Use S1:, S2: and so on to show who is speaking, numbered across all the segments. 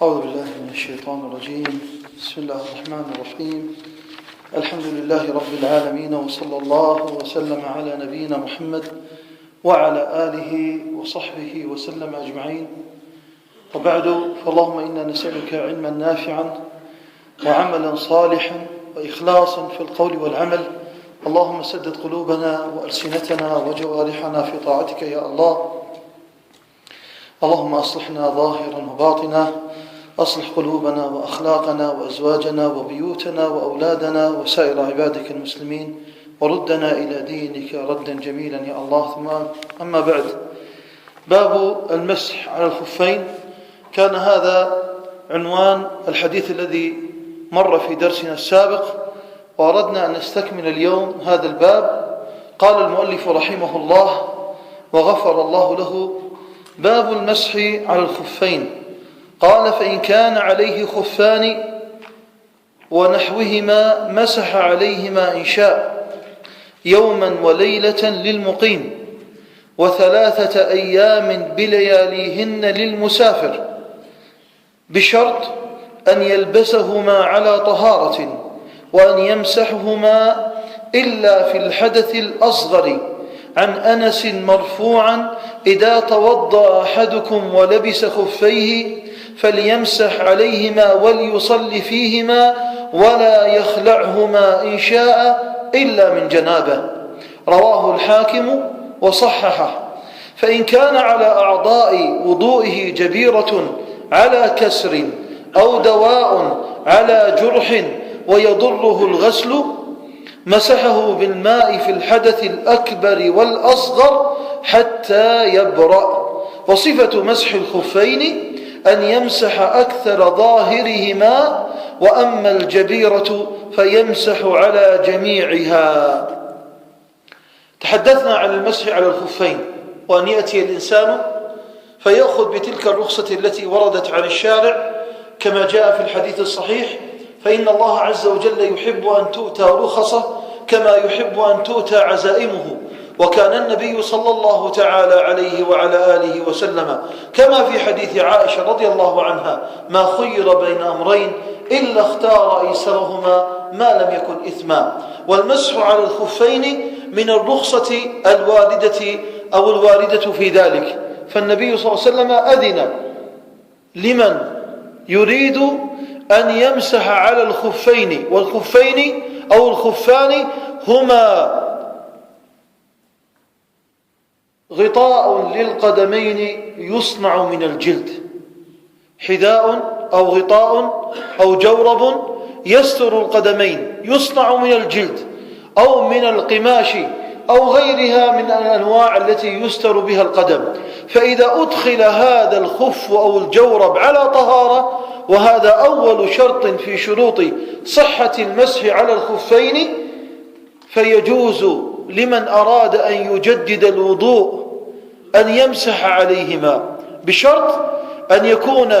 S1: أعوذ بالله من الشيطان الرجيم. بسم الله الرحمن الرحيم. الحمد لله رب العالمين، وصلى الله وسلم على نبينا محمد وعلى آله وصحبه وسلم أجمعين. وبعد، فاللهم إنا نسألك علما نافعا وعملا صالحا وإخلاصا في القول والعمل. اللهم سدد قلوبنا وألسنتنا وجوارحنا في طاعتك يا الله. اللهم أصلحنا ظاهرا وباطنا، أصلح قلوبنا وأخلاقنا وأزواجنا وبيوتنا وأولادنا وسائر عبادك المسلمين، وردنا إلى دينك ردا جميلا يا الله. ثم أما بعد، باب المسح على الخفين. كان هذا عنوان الحديث الذي مر في درسنا السابق، وأردنا أن نستكمل اليوم هذا الباب. قال المؤلف رحمه الله وغفر الله له: باب المسح على الخفين. قال: فإن كان عليه خفان ونحوهما مسح عليهما إن شاء، يوما وليلة للمقيم، وثلاثة أيام بلياليهن للمسافر، بشرط أن يلبسهما على طهارة، وأن يمسحهما إلا في الحدث الأصغر. عن أنس مرفوعا: إذا توضأ أحدكم ولبس خفيه فليمسح عليهما وليصلي فيهما، ولا يخلعهما إن شاء إلا من جنابه. رواه الحاكم وصححه. فإن كان على أعضاء وضوئه جبيرة على كسر أو دواء على جرح ويضره الغسل، مسحه بالماء في الحدث الأكبر والأصغر حتى يبرأ. وصفة مسح الخفين أن يمسح أكثر ظاهرهما، وأما الجبيرة فيمسح على جميعها. تحدثنا عن المسح على الخفين، وأن يأتي الإنسان فيأخذ بتلك الرخصة التي وردت عن الشارع كما جاء في الحديث الصحيح: فإن الله عز وجل يحب أن تؤتى رخصه كما يحب أن تؤتى عزائمه. وكان النبي صلى الله تعالى عليه وعلى آله وسلم كما في حديث عائشة رضي الله عنها: ما خير بين أمرين إلا اختار أيسرهما ما لم يكن إثما. والمسح على الخفين من الرخصة الواردة في ذلك. فالنبي صلى الله عليه وسلم أذن لمن يريد أن يمسح على الخفين. والخفين أو الخفان هما غطاء للقدمين يصنع من الجلد، حذاء أو غطاء أو جورب يستر القدمين يصنع من الجلد أو من القماش أو غيرها من الأنواع التي يستر بها القدم. فإذا أدخل هذا الخف أو الجورب على طهارة، وهذا أول شرط في شروط صحة المسح على الخفين، فيجوز لمن أراد أن يجدد الوضوء أن يمسح عليهما، بشرط أن يكون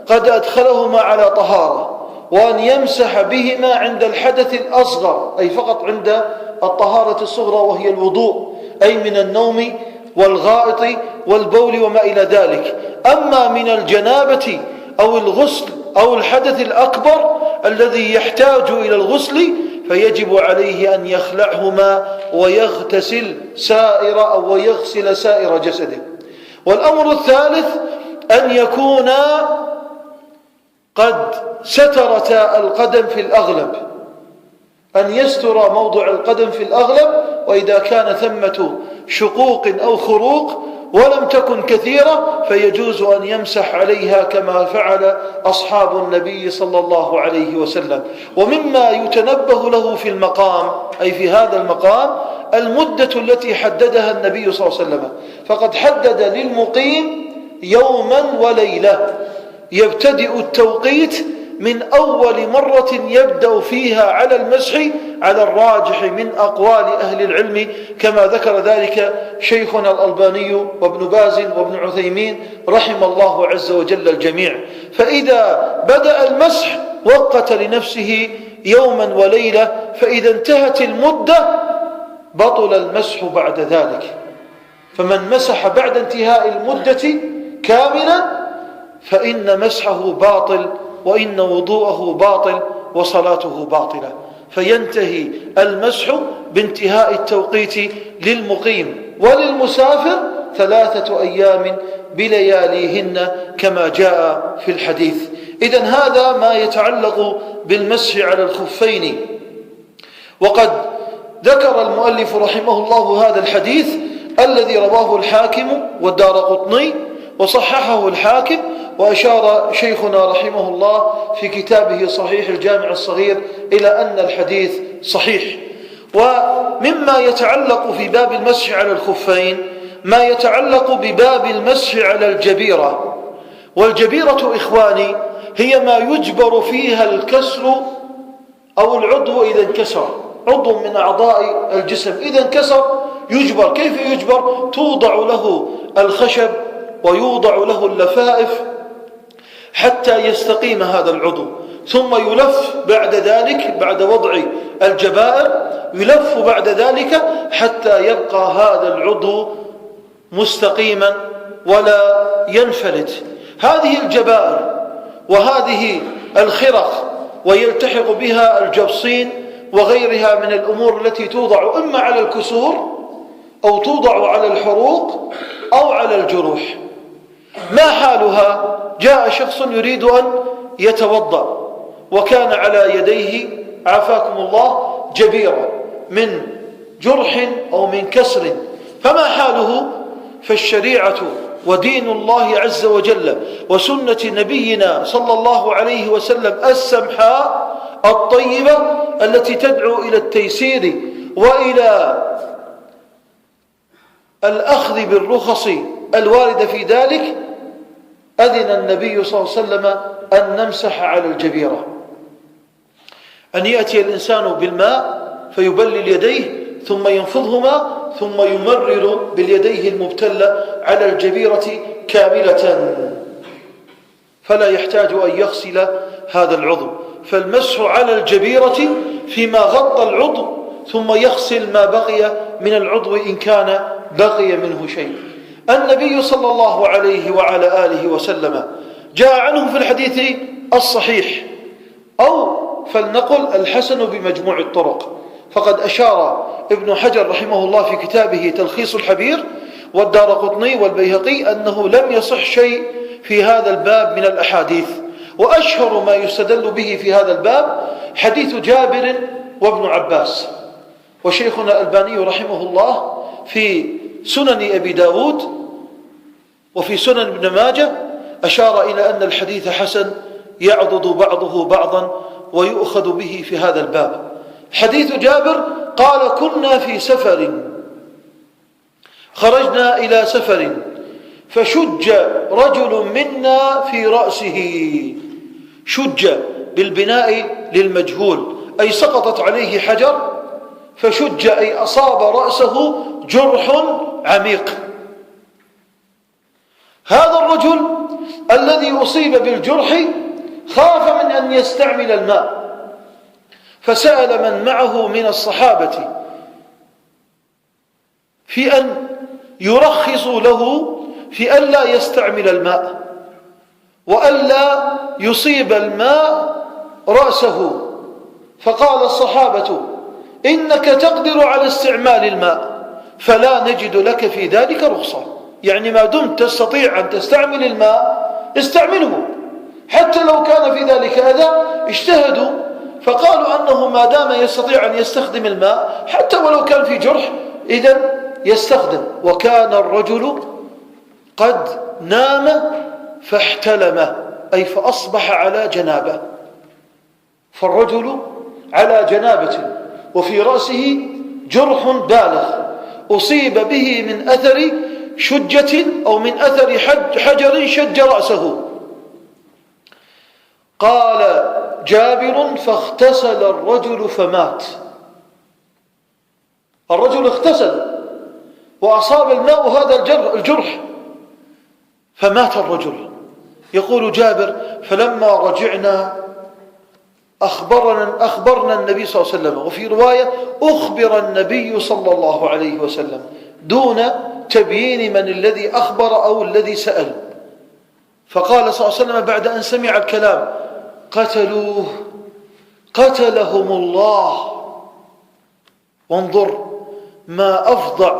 S1: قد أدخلهما على طهارة، وأن يمسح بهما عند الحدث الأصغر، أي فقط عند الطهارة الصغرى وهي الوضوء، أي من النوم والغائط والبول وما إلى ذلك. أما من الجنابة أو الغسل أو الحدث الأكبر الذي يحتاج إلى الغسل، فيجب عليه أن يخلعهما ويغسل سائر جسده. والأمر الثالث أن يكون قد سترتا القدم في الأغلب، أن يستر موضع القدم في الأغلب. وإذا كان ثمة شقوق أو خروق ولم تكن كثيرة، فيجوز أن يمسح عليها كما فعل أصحاب النبي صلى الله عليه وسلم. ومما يتنبه له في المقام، أي في هذا المقام، المدة التي حددها النبي صلى الله عليه وسلم. فقد حدد للمقيم يوما وليلة، يبتدئ التوقيت من أول مرة يبدأ فيها على المسح على الراجح من أقوال أهل العلم، كما ذكر ذلك شيخنا الألباني وابن باز وابن عثيمين رحم الله عز وجل الجميع. فإذا بدأ المسح وقت لنفسه يوما وليلة، فإذا انتهت المدة بطل المسح بعد ذلك. فمن مسح بعد انتهاء المدة كاملا فإن مسحه باطل وإن وضوءه باطل وصلاته باطلة. فينتهي المسح بانتهاء التوقيت للمقيم، وللمسافر 3 أيام بلياليهن كما جاء في الحديث. إذن هذا ما يتعلق بالمسح على الخفين. وقد ذكر المؤلف رحمه الله هذا الحديث الذي رواه الحاكم والدارقطني وصححه الحاكم، وأشار شيخنا رحمه الله في كتابه صحيح الجامع الصغير إلى أن الحديث صحيح. ومما يتعلق في باب المسح على الخفين ما يتعلق بباب المسح على الجبيرة. والجبيرة إخواني هي ما يجبر فيها الكسر أو العضو إذا انكسر، عضو من أعضاء الجسم إذا انكسر يجبر. كيف يجبر؟ توضع له الخشب ويوضع له اللفائف حتى يستقيم هذا العضو، ثم يلف بعد ذلك بعد وضع الجبائر، يلف بعد ذلك حتى يبقى هذا العضو مستقيما ولا ينفلت. هذه الجبائر وهذه الخرق ويلتحق بها الجبصين وغيرها من الأمور التي توضع إما على الكسور أو توضع على الحروق أو على الجروح. ما حالها؟ جاء شخص يريد أن يتوضأ وكان على يديه عافاكم الله جبيرة من جرح أو من كسر، فما حاله؟ فالشريعة ودين الله عز وجل وسنة نبينا صلى الله عليه وسلم السمحاء الطيبة التي تدعو إلى التيسير وإلى الأخذ بالرخص الواردة في ذلك، أذن النبي صلى الله عليه وسلم أن نمسح على الجبيرة، أن يأتي الإنسان بالماء فيبلل يديه ثم ينفضهما ثم يمرر باليديه المبتلة على الجبيرة كاملة، فلا يحتاج أن يغسل هذا العضو. فالمسح على الجبيرة فيما غطى العضو، ثم يغسل ما بقي من العضو إن كان بقي منه شيء. النبي صلى الله عليه وعلى آله وسلم جاء عنه في الحديث الصحيح أو فلنقل الحسن بمجموع الطرق، فقد أشار ابن حجر رحمه الله في كتابه تلخيص الحبير والدارقطني والبيهقي أنه لم يصح شيء في هذا الباب من الأحاديث. وأشهر ما يستدل به في هذا الباب حديث جابر وابن عباس. وشيخنا الألباني رحمه الله في سنن أبي داود وفي سنن ابن ماجه أشار إلى أن الحديث حسن يعضد بعضه بعضا ويؤخذ به في هذا الباب. حديث جابر قال: كنا في سفر، خرجنا إلى سفر فشج رجل منا في رأسه. شج بالبناء للمجهول، أي سقطت عليه حجر، فشج أي أصاب رأسه جرح عميق. هذا الرجل الذي أصيب بالجرح خاف من أن يستعمل الماء، فسأل من معه من الصحابة في أن يرخصوا له في ألا يستعمل الماء وألا يصيب الماء رأسه. فقال الصحابة: إنك تقدر على استعمال الماء فلا نجد لك في ذلك رخصة، يعني ما دمت تستطيع أن تستعمل الماء استعمله، حتى لو كان في ذلك أذى. اجتهدوا فقالوا أنه ما دام يستطيع أن يستخدم الماء حتى ولو كان في جرح إذن يستخدم. وكان الرجل قد نام فاحتلم، أي فأصبح على جنابه. فالرجل على جنابة وفي رأسه جرح بالغ أصيب به من أثر شجة أو من أثر حجر شج رأسه. قال جابر: فاغتسل الرجل فمات. الرجل اغتسل وأصاب الماء هذا الجرح فمات الرجل. يقول جابر: فلما رجعنا أخبرنا النبي صلى الله عليه وسلم، وفي رواية أخبر النبي صلى الله عليه وسلم دون تبيين من الذي أخبر أو الذي سأل. فقال صلى الله عليه وسلم بعد أن سمع الكلام: قتلوه قتلهم الله. وانظر ما أفظع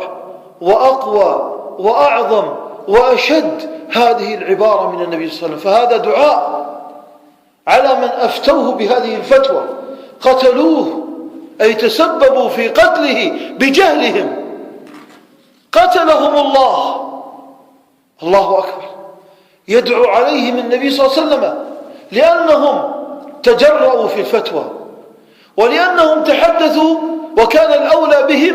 S1: وأقوى وأعظم وأشد هذه العبارة من النبي صلى الله عليه وسلم. فهذا دعاء على من أفتوه بهذه الفتوى. قتلوه أي تسببوا في قتله بجهلهم. قتلهم الله. الله أكبر. يدعو عليهم النبي صلى الله عليه وسلم لأنهم تجرؤوا في الفتوى، ولأنهم تحدثوا، وكان الأولى بهم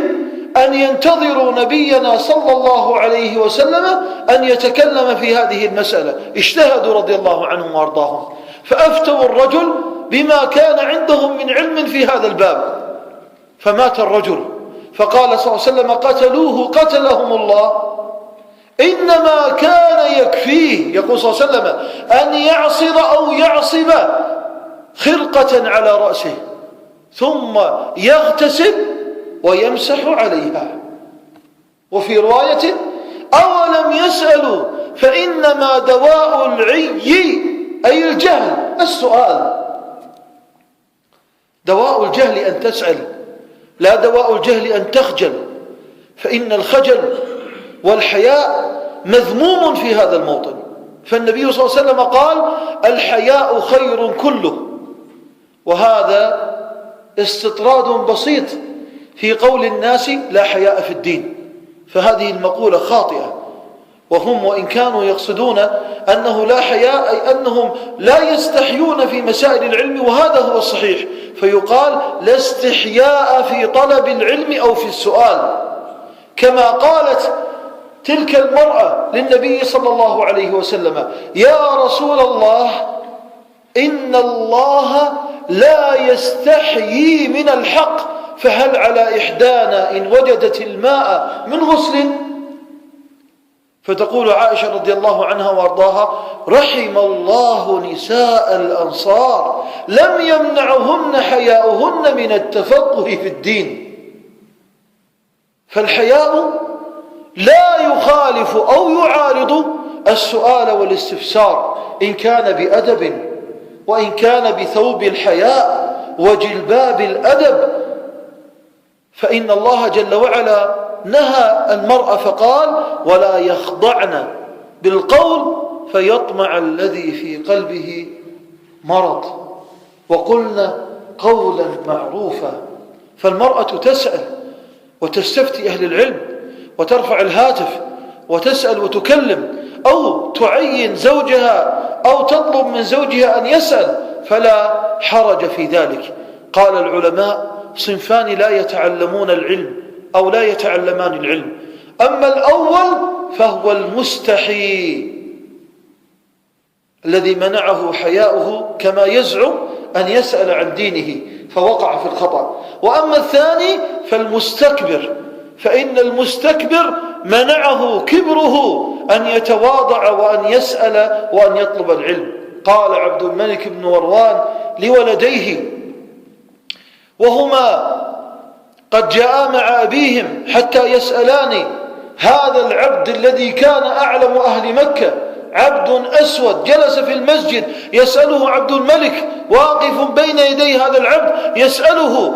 S1: أن ينتظروا نبينا صلى الله عليه وسلم أن يتكلم في هذه المسألة. اجتهدوا رضي الله عنهم وأرضاهم، فأفتوا الرجل بما كان عندهم من علم في هذا الباب. فمات الرجل، فقال صلى الله عليه وسلم: قتلوه قتلهم الله. إنما كان يكفيه، يقول صلى الله عليه وسلم، أن يعصر أو يعصب خرقة على رأسه ثم يغتسل ويمسح عليها. وفي رواية: أولم يسألوا فإنما دواء العي أي الجهل السؤال. دواء الجهل أن تسأل، لا دواء الجهل أن تخجل، فإن الخجل والحياء مذموم في هذا الموطن. فالنبي صلى الله عليه وسلم قال: الحياء خير كله. وهذا استطراد بسيط في قول الناس لا حياء في الدين، فهذه المقولة خاطئة. وهم وإن كانوا يقصدون أنه لا حياء أي أنهم لا يستحيون في مسائل العلم، وهذا هو الصحيح. فيقال: لا استحياء في طلب العلم أو في السؤال، كما قالت تلك المرأة للنبي صلى الله عليه وسلم: يا رسول الله، إن الله لا يستحيي من الحق، فهل على إحدانا إن وجدت الماء من غسل؟ فتقول عائشة رضي الله عنها وارضاها: رحم الله نساء الأنصار لم يمنعهن حياؤهن من التفقه في الدين. فالحياء لا يخالف أو يعارض السؤال والاستفسار، إن كان بأدب، وإن كان بثوب الحياء وجلباب الأدب. فإن الله جل وعلا نهى المرأة فقال: ولا يخضعن بالقول فيطمع الذي في قلبه مرض، وقلنا قولا معروفا. فالمرأة تسأل وتستفتي أهل العلم وترفع الهاتف وتسأل وتكلم، أو تعين زوجها أو تطلب من زوجها أن يسأل، فلا حرج في ذلك. قال العلماء: صنفان لا يتعلمون العلم أو لا يتعلمان العلم. أما الأول فهو المستحي الذي منعه حياؤه كما يزعم أن يسأل عن دينه فوقع في الخطأ. وأما الثاني فالمستكبر، فإن المستكبر منعه كبره أن يتواضع وأن يسأل وأن يطلب العلم. قال عبد الملك بن مروان لولديه وهما قد جاء مع أبيهم حتى يسألان هذا العبد الذي كان أعلم أهل مكة، عبد أسود جلس في المسجد يسأله عبد الملك، واقف بين يدي هذا العبد يسأله،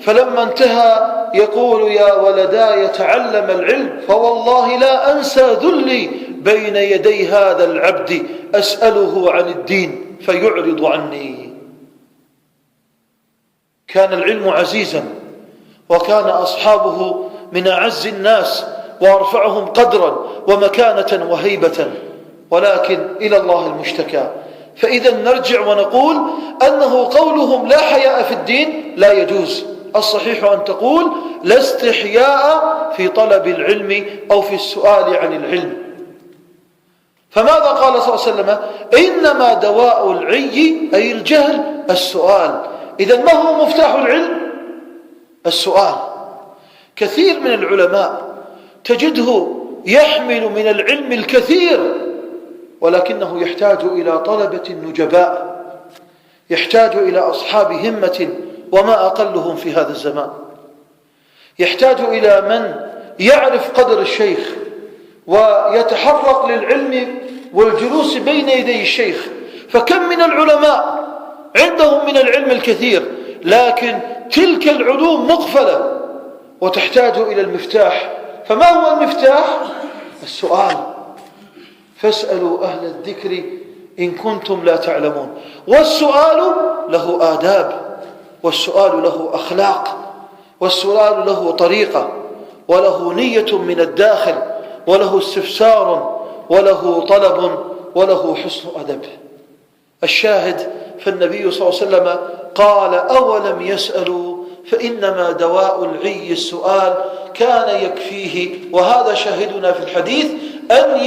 S1: فلما انتهى يقول: يا ولداي تعلم العلم، فوالله لا أنسى ذلي بين يدي هذا العبد أسأله عن الدين فيعرض عني. كان العلم عزيزا، وكان أصحابه من أعز الناس وأرفعهم قدرا ومكانة وهيبة، ولكن إلى الله المشتكى. فإذا نرجع ونقول أنه قولهم لا حياء في الدين لا يجوز. الصحيح أن تقول: لا استحياء في طلب العلم أو في السؤال عن العلم. فماذا قال صلى الله عليه وسلم؟ إنما دواء العي أي الجهل السؤال. إذن ما هو مفتاح العلم؟ السؤال. كثير من العلماء تجده يحمل من العلم الكثير، ولكنه يحتاج إلى طلبة نجباء، يحتاج إلى أصحاب همة وما أقلهم في هذا الزمان، يحتاج إلى من يعرف قدر الشيخ ويتحرق للعلم والجلوس بين يدي الشيخ. فكم من العلماء عندهم من العلم الكثير، لكن تلك العلوم مقفلة وتحتاج إلى المفتاح. فما هو المفتاح؟ السؤال. فاسألوا أهل الذكر إن كنتم لا تعلمون. والسؤال له آداب، والسؤال له أخلاق، والسؤال له طريقة، وله نية من الداخل، وله استفسار، وله طلب، وله حسن أدب. الشاهد، فالنبي صلى الله عليه وسلم قال: أولم يسألوا فإنما دواء العي السؤال. كان يكفيه، وهذا شاهدنا في الحديث، أن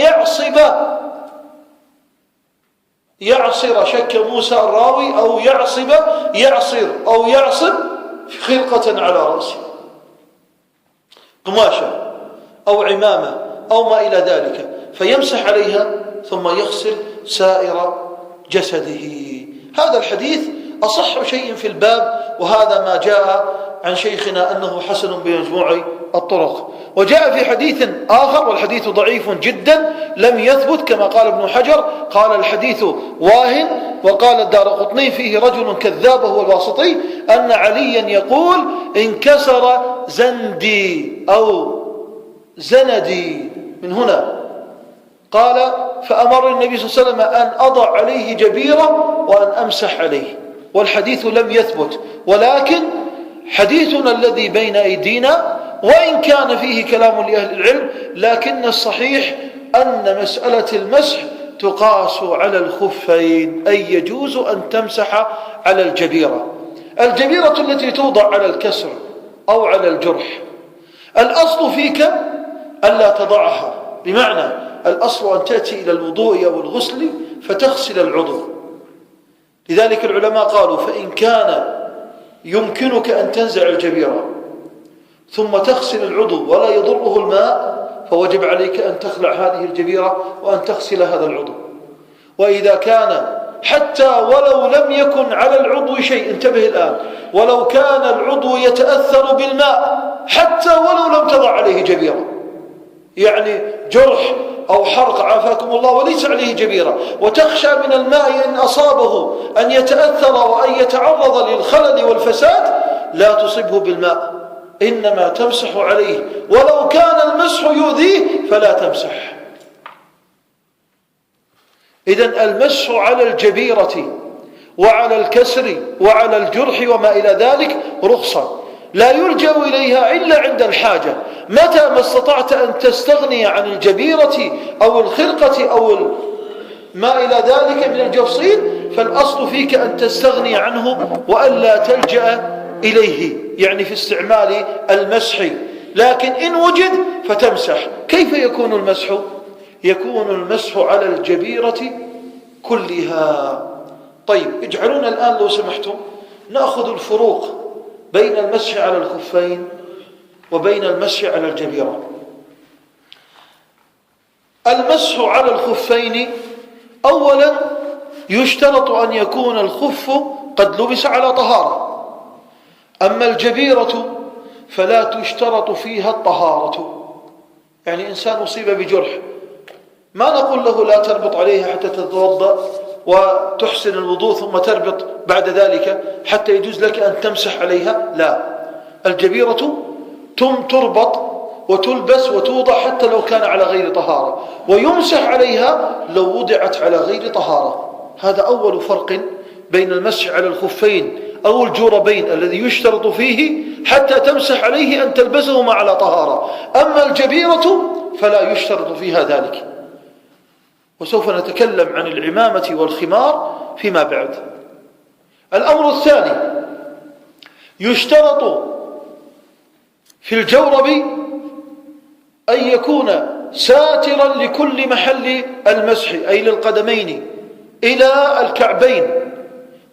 S1: يعصر شك موسى الراوي، أو يعصر خرقة على رأسه، قماشة أو عمامة أو ما إلى ذلك، فيمسح عليها ثم يغسل سائر جسده. هذا الحديث أصح شيء في الباب، وهذا ما جاء عن شيخنا أنه حسن بمجموع الطرق. وجاء في حديث آخر، والحديث ضعيف جدا لم يثبت، كما قال ابن حجر، قال الحديث واهن. وقال الدارقطني فيه رجل كذاب هو الواسطي، أن عليا يقول: انكسر زندي أو زندي من هنا. قال: فأمر النبي صلى الله عليه وسلم أن أضع عليه جبيرة وأن أمسح عليه. والحديث لم يثبت، ولكن حديثنا الذي بين أيدينا وإن كان فيه كلام لأهل العلم، لكن الصحيح أن مسألة المسح تقاس على الخفين، أي يجوز أن تمسح على الجبيرة التي توضع على الكسر أو على الجرح. الأصل فيك ألا تضعها، بمعنى الأصل أن تأتي إلى الوضوء أو الغسل فتغسل العضو. لذلك العلماء قالوا: فإن كان يمكنك أن تنزع الجبيرة ثم تغسل العضو ولا يضره الماء، فوجب عليك أن تخلع هذه الجبيرة وأن تغسل هذا العضو. وإذا كان حتى ولو لم يكن على العضو شيء، انتبه الآن، ولو كان العضو يتأثر بالماء حتى ولو لم تضع عليه جبيرة، يعني جرح أو حرق عافاكم الله وليس عليه جبيرة، وتخشى من الماء إن أصابه أن يتأثر وأن يتعرض للخلل والفساد، لا تصبه بالماء، إنما تمسح عليه، ولو كان المسح يؤذيه فلا تمسح. إذن المسح على الجبيرة وعلى الكسر وعلى الجرح وما إلى ذلك رخصة، لا يلجأ إليها إلا عند الحاجة. متى ما استطعت أن تستغني عن الجبيرة أو الخرقة أو ما إلى ذلك من الجفصين، فالأصل فيك أن تستغني عنه وألا تلجأ إليه، يعني في استعمال المسح. لكن إن وجد فتمسح. كيف يكون المسح؟ يكون المسح على الجبيرة كلها. طيب، اجعلونا الآن لو سمحتم نأخذ الفروق بين المسح على الخفين وبين المسح على الجبيرة. المسح على الخفين، أولا يشترط أن يكون الخف قد لبس على طهارة. أما الجبيرة فلا تشترط فيها الطهارة، يعني إنسان أصيب بجرح ما نقول له لا تربط عليها حتى تتوضأ وتحسن الوضوء ثم تربط بعد ذلك حتى يجوز لك أن تمسح عليها، لا، الجبيرة تربط وتلبس وتوضع حتى لو كان على غير طهارة، ويمسح عليها لو وضعت على غير طهارة. هذا أول فرق بين المسح على الخفين أو الجوربين الذي يشترط فيه حتى تمسح عليه أن تلبسهما على طهارة. أما الجبيرة فلا يشترط فيها ذلك، وسوف نتكلم عن العمامة والخمار فيما بعد. الأمر الثاني، يشترط في الجورب أن يكون ساترا لكل محل المسح، أي للقدمين إلى الكعبين،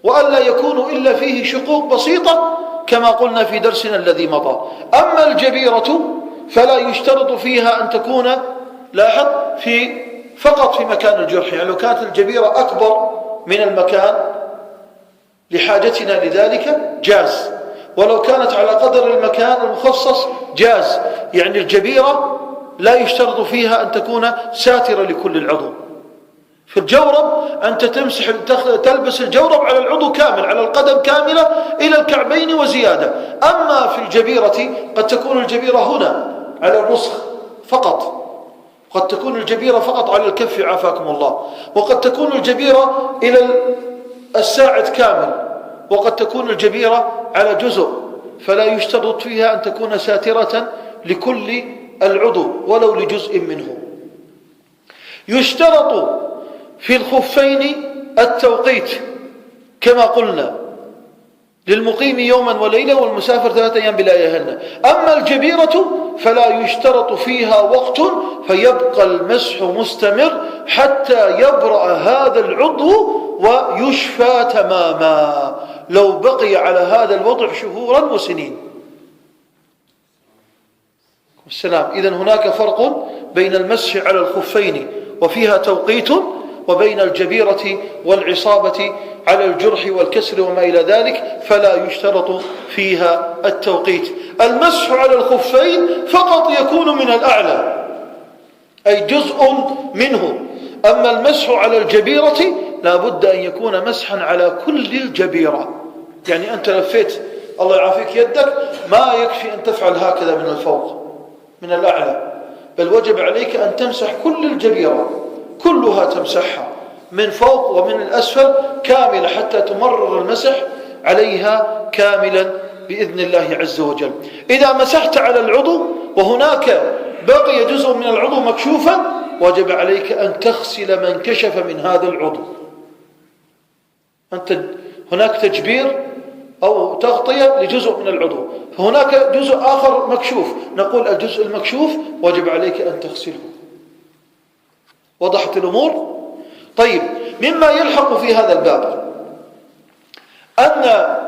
S1: وألا يكون إلا فيه شقوق بسيطة كما قلنا في درسنا الذي مضى. أما الجبيرة فلا يشترط فيها أن تكون، لاحظ، فقط في مكان الجرح، يعني لو كانت الجبيرة أكبر من المكان لحاجتنا لذلك جاز، ولو كانت على قدر المكان المخصص جاز. يعني الجبيرة لا يشترط فيها أن تكون ساترة لكل العضو. في الجورب أنت تلبس الجورب على العضو كامل، على القدم كاملة إلى الكعبين وزيادة. أما في الجبيرة قد تكون الجبيرة هنا على الرسخ فقط، قد تكون الجبيرة فقط على الكف عافاكم الله، وقد تكون الجبيرة إلى الساعد كامل، وقد تكون الجبيرة على جزء، فلا يشترط فيها أن تكون ساترة لكل العضو ولو لجزء منه. يشترط في الخفين التوقيت كما قلنا، للمقيم يوما وليلة والمسافر 3 أيام بلياليهن. أما الجبيرة فلا يشترط فيها وقت، فيبقى المسح مستمر حتى يبرأ هذا العضو ويشفى تماما، لو بقي على هذا الوضع شهورا وسنين. السلام. إذن هناك فرق بين المسح على الخفين وفيها توقيت، وبين الجبيرة والعصابة على الجرح والكسر وما إلى ذلك فلا يشترط فيها التوقيت. المسح على الخفين فقط يكون من الأعلى، أي جزء منه. أما المسح على الجبيرة لا بد أن يكون مسحا على كل الجبيرة. يعني أنت لفيت الله يعافيك يدك، ما يكفي أن تفعل هكذا من الفوق من الأعلى، بل وجب عليك أن تمسح كل الجبيرة كلها، تمسحها من فوق ومن الأسفل كاملة حتى تمرر المسح عليها كاملا بإذن الله عز وجل. إذا مسحت على العضو وهناك بقي جزء من العضو مكشوفا وجب عليك أن تغسل ما انكشف من هذا العضو. أنت هناك تجبير أو تغطية لجزء من العضو، فهناك جزء آخر مكشوف، نقول الجزء المكشوف وجب عليك أن تغسله. وضحت الأمور؟ طيب، مما يلحق في هذا الباب أن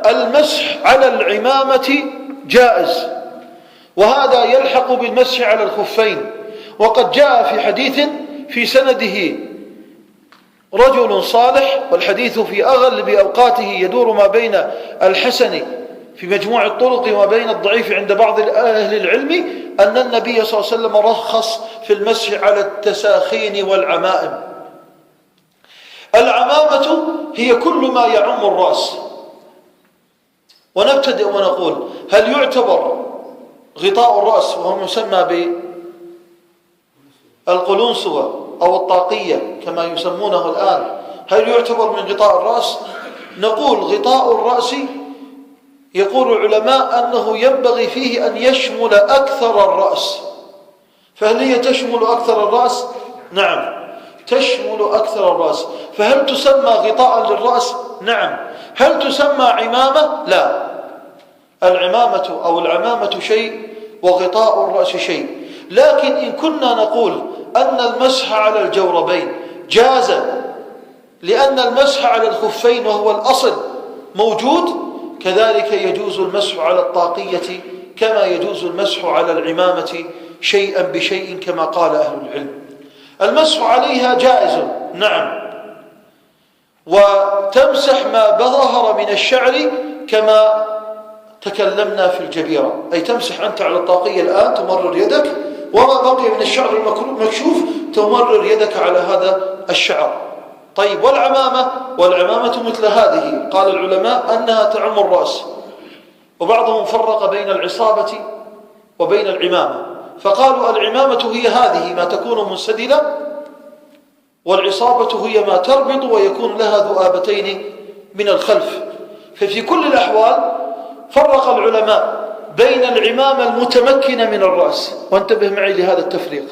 S1: المسح على العمامة جائز، وهذا يلحق بالمسح على الخفين. وقد جاء في حديث في سنده رجل صالح، والحديث في أغلب أوقاته يدور ما بين الحسن في مجموع الطرق وما بين الضعيف عند بعض أهل العلم، أن النبي صلى الله عليه وسلم رخص في المسح على التساخين والعمائم. العمامة هي كل ما يعم الرأس. ونبتدئ ونقول: هل يعتبر غطاء الرأس وهو يسمى بالقلنسوة أو الطاقية كما يسمونه الآن، هل يعتبر من غطاء الرأس؟ نقول غطاء الرأس يقول العلماء أنه ينبغي فيه أن يشمل أكثر الرأس. فهل هي تشمل أكثر الرأس؟ نعم، تشمل أكثر الرأس. فهل تسمى غطاء للرأس؟ نعم. هل تسمى عمامة؟ لا. العمامة أو العمامة شيء وغطاء الرأس شيء. لكن إن كنا نقول أن المسح على الجوربين جاز لأن المسح على الخفين وهو الأصل موجود، كذلك يجوز المسح على الطاقية كما يجوز المسح على العمامة شيئا بشيء كما قال أهل العلم. المسح عليها جائز، نعم، وتمسح ما ظهر من الشعر كما تكلمنا في الجبيرة، أي تمسح أنت على الطاقية الآن تمرر يدك، وما بقي من الشعر المكشوف تمرر يدك على هذا الشعر. طيب، والعمامة مثل هذه قال العلماء أنها تعم الرأس، وبعضهم فرق بين العصابة وبين العمامة، فقالوا العمامة هي هذه ما تكون منسدلة، والعصابة هي ما تربط ويكون لها ذؤابتين من الخلف. ففي كل الأحوال فرق العلماء بين العمامة المتمكنة من الرأس، وانتبه معي لهذا التفريق،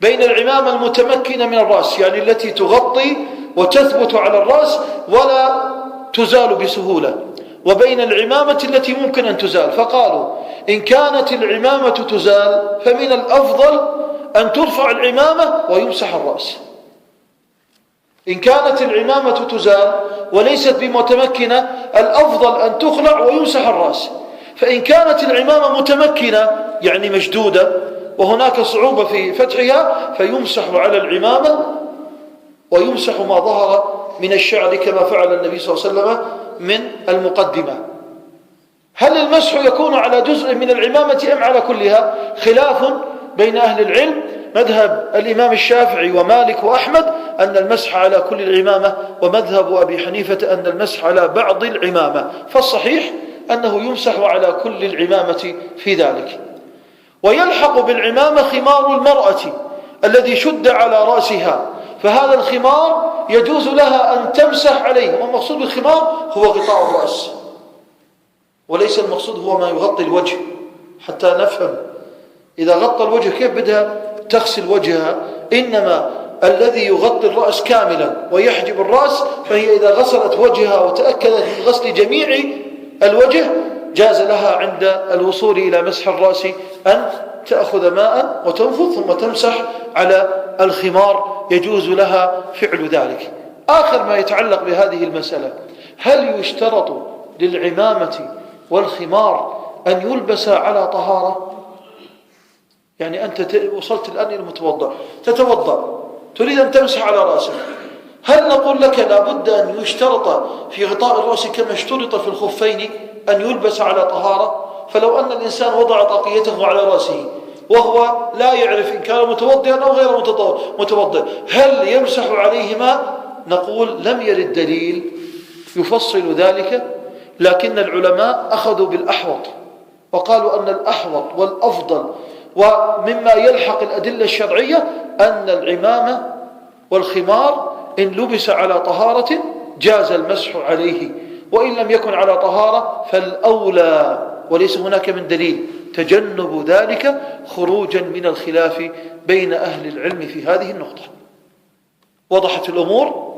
S1: بين العمامة المتمكنة من الرأس يعني التي تغطي وتثبت على الرأس ولا تزال بسهولة، وبين العمامة التي ممكن أن تزال. فقالوا إن كانت العمامة تزال فمن الأفضل أن ترفع العمامة ويمسح الرأس. إن كانت العمامة تزال وليست بمتمكنة الأفضل أن تخلع ويمسح الرأس. فإن كانت العمامة متمكنة يعني مشدودة وهناك صعوبة في فتحها فيمسح على العمامة ويمسح ما ظهر من الشعر كما فعل النبي صلى الله عليه وسلم من المقدمة. هل المسح يكون على جزء من العمامة أم على كلها؟ خلاف بين أهل العلم. مذهب الإمام الشافعي ومالك وأحمد أن المسح على كل العمامة، ومذهب أبي حنيفة أن المسح على بعض العمامة، فالصحيح أنه يمسح على كل العمامة في ذلك. ويلحق بالعمامة خمار المرأة الذي شد على رأسها، فهذا الخمار يجوز لها أن تمسح عليه، والمقصود بالخمار هو غطاء الرأس، وليس المقصود هو ما يغطي الوجه، حتى نفهم إذا غطى الوجه كيف بدها تغسل وجهها، إنما الذي يغطي الرأس كاملا ويحجب الرأس، فهي إذا غسلت وجهها وتأكدت من غسل جميع الوجه جاز لها عند الوصول إلى مسح الرأس أن تأخذ ماء وتنفض ثم تمسح على الخمار، يجوز لها فعل ذلك. آخر ما يتعلق بهذه المسألة، هل يشترط للعمامة والخمار أن يلبس على طهارة؟ يعني أنت وصلت الآن إلى المتوضأ، تتوضأ تريد أن تمسح على رأسك، هل نقول لك لابد أن يشترط في غطاء الرأس كما اشترط في الخفين أن يلبس على طهارة؟ فلو أن الإنسان وضع طاقيته على رأسه وهو لا يعرف إن كان متوضئا أو غير متوضئ، هل يمسح عليهما؟ نقول لم يرد دليل يفصل ذلك، لكن العلماء أخذوا بالأحوط وقالوا أن الأحوط والأفضل ومما يلحق الأدلة الشرعية أن العمامة والخمار إن لبس على طهارة جاز المسح عليه، وإن لم يكن على طهارة فالأولى، وليس هناك من دليل تجنب ذلك خروجا من الخلاف بين أهل العلم في هذه النقطة. وضحت الأمور؟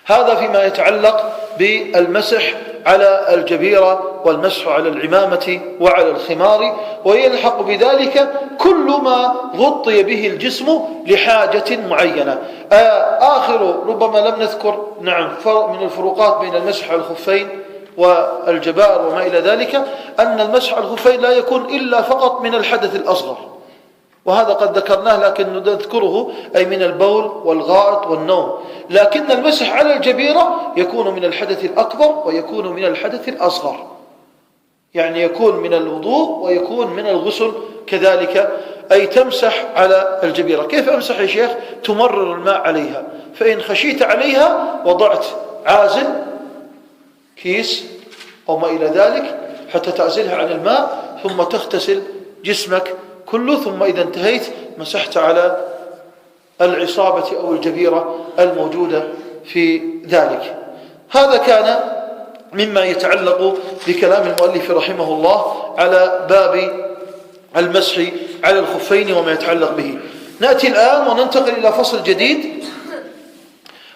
S1: هذا فيما يتعلق بالمسح على الجبيرة والمسح على العمامة وعلى الخمار، ويلحق بذلك كل ما غطي به الجسم لحاجة معينة. آخر ربما لم نذكر من الفروقات بين المسح على الخفين والجبائر وما إلى ذلك، أن المسح على الخفين لا يكون إلا فقط من الحدث الأصغر، وهذا قد ذكرناه لكن نذكره، أي من البول والغائط والنوم، لكن المسح على الجبيرة يكون من الحدث الأكبر ويكون من الحدث الأصغر، يعني يكون من الوضوء ويكون من الغسل كذلك، أي تمسح على الجبيرة. كيف أمسح يا شيخ؟ تمرر الماء عليها، فإن خشيت عليها وضعت عازل كيس أو ما إلى ذلك حتى تعزلها عن الماء، ثم تغتسل جسمك كله، ثم إذا انتهيت مسحت على العصابة أو الجبيرة الموجودة في ذلك. هذا كان مما يتعلق بكلام المؤلف رحمه الله على باب المسح على الخفين وما يتعلق به. نأتي الآن وننتقل إلى فصل جديد.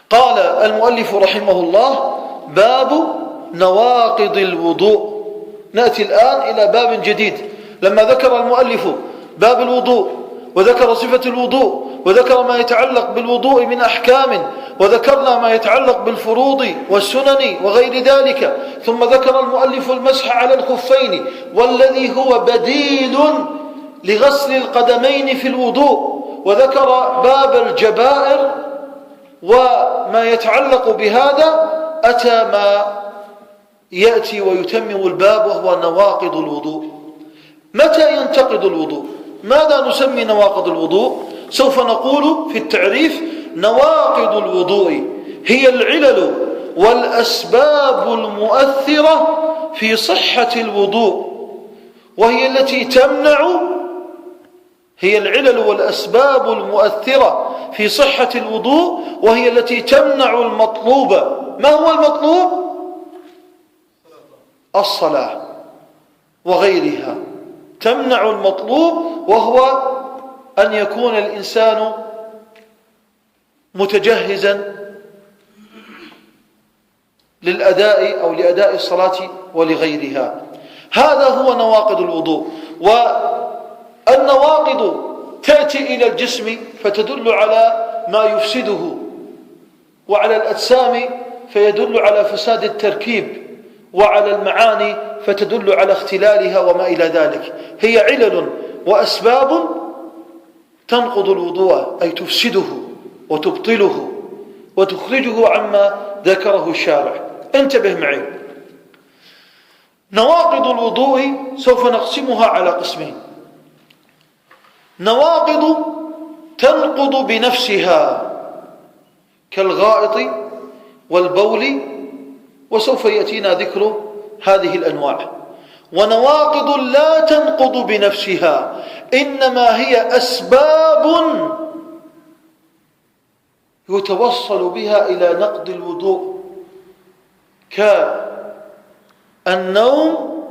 S1: قال المؤلف رحمه الله: باب نواقض الوضوء. نأتي الآن إلى باب جديد. لما ذكر المؤلف باب الوضوء وذكر صفة الوضوء وذكر ما يتعلق بالوضوء من أحكام، وذكرنا ما يتعلق بالفروض والسنن وغير ذلك، ثم ذكر المؤلف المسح على الخفين والذي هو بديل لغسل القدمين في الوضوء، وذكر باب الجبائر وما يتعلق بهذا، أتى ما يأتي ويتمم الباب وهو نواقض الوضوء. متى ينتقض الوضوء؟ ماذا نسمي نواقض الوضوء؟ سوف نقول في التعريف: نواقض الوضوء هي العلل والأسباب المؤثرة في صحة الوضوء، وهي التي تمنع، هي العلل والأسباب المؤثرة في صحة الوضوء، وهي التي تمنع المطلوب. ما هو المطلوب؟ الصلاة وغيرها تمنع المطلوب، وهو أن يكون الإنسان متجهزا للأداء أو لأداء الصلاة ولغيرها. هذا هو نواقض الوضوء. والنواقض تأتي إلى الجسم فتدل على ما يفسده، وعلى الأجسام فيدل على فساد التركيب، وعلى المعاني فتدل على اختلالها وما إلى ذلك. هي علل وأسباب تنقض الوضوء، أي تفسده وتبطله وتخرجه عما ذكره الشارع. انتبه معي، نواقض الوضوء سوف نقسمها على قسمين: نواقض تنقض بنفسها كالغائط والبول، وسوف يأتينا ذكر هذه الأنواع. ونواقض لا تنقض بنفسها، إنما هي أسباب يتوصل بها إلى نقض الوضوء، كالنوم